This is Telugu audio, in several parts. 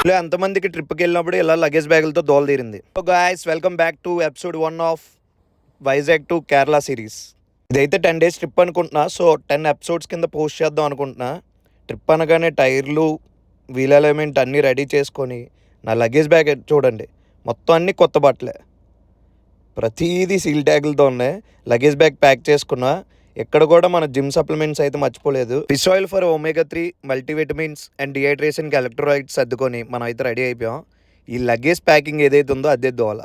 ఎంతమందికి ట్రిప్కి వెళ్ళినప్పుడు ఇలా లగేజ్ బ్యాగులతో దోల తీరింది. So guys, welcome back to episode 1 of Vizag to Kerala series. ఇదైతే 10 days ట్రిప్ అనుకుంటున్నా. సో 10 episodes కింద పోస్ట్ చేద్దాం అనుకుంటున్నా. ట్రిప్ అనగానే టైర్లు, వీల్ ఎలిమెంట్ అన్నీ రెడీ చేసుకొని, నా లగేజ్ బ్యాగ్ చూడండి, మొత్తం అన్నీ కొత్త బట్టలే, ప్రతిదీ సీల్ ట్యాగులతో ఉన్నాయి. లగేజ్ బ్యాగ్ ప్యాక్ చేసుకున్నా. ఎక్కడ కూడా మన జిమ్ సప్లిమెంట్స్ అయితే మర్చిపోలేదు. Fish oil for omega 3 multivitamins and డిహైడ్రేషన్కి ఎలక్ట్రోలైట్స్ సర్దుకొని మనం అయితే రెడీ అయిపోయాం. ఈ లగేజ్ ప్యాకింగ్ ఏదైతే ఉందో అదే దోల.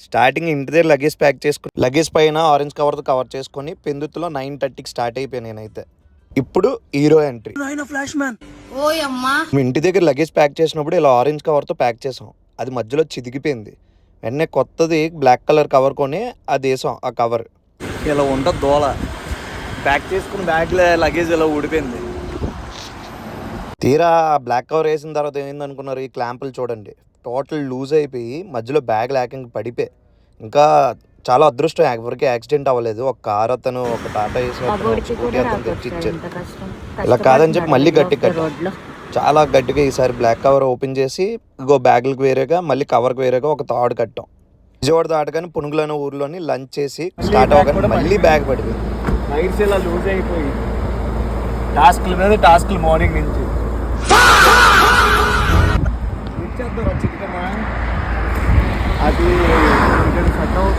స్టార్టింగ్ ఇంటి దగ్గర లగేజ్ ప్యాక్ చేసుకుని, లగేజ్ పైన ఆరెంజ్ కవర్తో కవర్ చేసుకొని పెందుతులో 9:30కి స్టార్ట్ అయిపోయాను నేనైతే. ఇప్పుడు హీరో ఎంట్రీ. మీ ఇంటి దగ్గర లగేజ్ ప్యాక్ చేసినప్పుడు ఇలా ఆరెంజ్ కవర్తో ప్యాక్ చేసాం. అది మధ్యలో చిదిగిపోయింది. వెంటనే కొత్తది బ్లాక్ కలర్ కవర్ కొని అది వేసాం. ఆ కవర్ ఇలా ఉంటుంది దోల. ప్యాక్ చేసుకుని బ్యాగ్లో లగేజ్ ఇలా ఊడిపోయింది. తీరా బ్లాక్ కవర్ వేసిన తర్వాత ఏమైంది అనుకున్నారు? ఈ క్లాంపులు చూడండి, టోటల్ లూజ్ అయిపోయి మధ్యలో బ్యాగ్ లేక పడిపోయి. ఇంకా చాలా అదృష్టం, ఎవరికి యాక్సిడెంట్ అవ్వలేదు. ఒక కార్ అతను, ఒక టాటా వేసి స్కూటీ అతను తెచ్చిచ్చారు. ఇలా కాదని చెప్పి మళ్ళీ గట్టిగా చాలా గట్టిగా ఈసారి బ్లాక్ కవర్ ఓపెన్ చేసి ఇగో బ్యాగులకు వేరేగా, మళ్ళీ కవర్కి వేరేగా ఒక తాడు కట్టాం. విజయవాడ దాటగానే పునుగులోని ఊర్లోని లంచ్ చేసి స్టార్ట్ అవ్వగానే మళ్ళీ బ్యాగ్ పడిపోయింది. టైర్స్ ఇలా లూజ్ అయిపోయి టాస్క్ల మీద టాస్క్లు మార్నింగ్ నుంచి.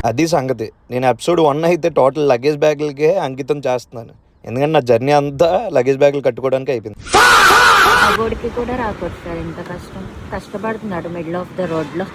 అది సంగతి. నేను ఎపిసోడ్ 1 అయితే టోటల్ లగేజ్ బ్యాగులకే అంకితం చేస్తున్నాను. ఎందుకంటే నా జర్నీ అంతా లగేజ్ బ్యాగులు కట్టుకోవడానికి అయిపోయింది. కూడా రాకూడదు సార్, ఇంత కష్టపడుతున్నాడు మిడిల్ ఆఫ్ ద రోడ్ లో.